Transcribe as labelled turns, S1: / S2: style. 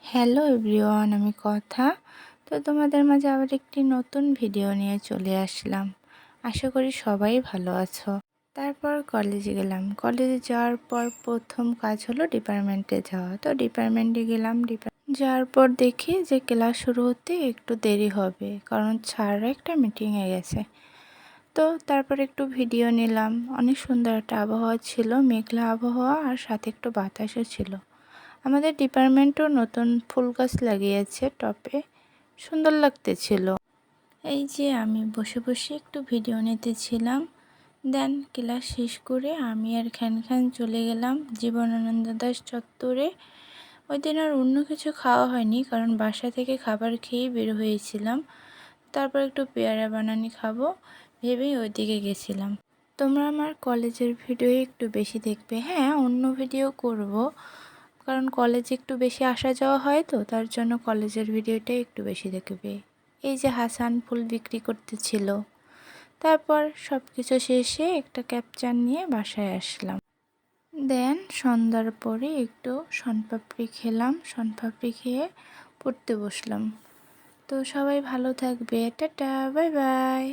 S1: Hello everyone, আমি কথা। তো তোমাদের মাঝে আবার একটি নতুন ভিডিও নিয়ে চলে আসলাম। আশা করি সবাই ভালো আছো। তারপর কলেজে গেলাম। কলেজে যাওয়ার পর প্রথম কাজ হলো ডিপার্টমেন্টে যাওয়া। তো ডিপার্টমেন্টে গেলাম। যাওয়ার পর দেখি যে ক্লাস শুরু হতে একটু দেরি হবে, কারণ স্যাররা একটা মিটিংয়ে গেছে। তো তারপর একটু ভিডিও নিলাম। অনেক সুন্দর একটা আবহাওয়া ছিল, মেঘলা আবহাওয়া, আর সাথে একটু বাতাসও ছিল। আমাদের ডিপার্টমেন্টও নতুন ফুল গাছ লাগিয়েছে টবে, সুন্দর লাগতেছিল। এই যে আমি বসে বসে একটু ভিডিও নিতেছিলাম। দেন ক্লাস শেষ করে আমি আর খ্যান খ্যান চলে গেলাম জীবনানন্দ দাশ চত্বরে। ওই দিন আর অন্য কিছু খাওয়া হয়নি, কারণ বাসা থেকে খাবার খেয়েই বের হয়েছিলাম। তারপর একটু পেয়ারা বানানি খাবো ভেবেই ওইদিকে গেছিলাম। তোমরা আমার কলেজের ভিডিও একটু বেশি দেখবে। হ্যাঁ, অন্য ভিডিও করব, কারণ কলেজে একটু বেশি আসা যাওয়া হয়, তো তার জন্য কলেজের ভিডিওটাই একটু বেশি দেখবে। এই যে হাসান ফুল বিক্রি করতেছিল। তারপর সব কিছু শেষে একটা ক্যাপচার নিয়ে বাসায় আসলাম। দেন সন্ধ্যার পরে একটু শনপাপড়ি খেলাম। শনপাপড়ি খেয়ে পড়তে বসলাম। তো সবাই ভালো থাকবে। Tata, bye bye.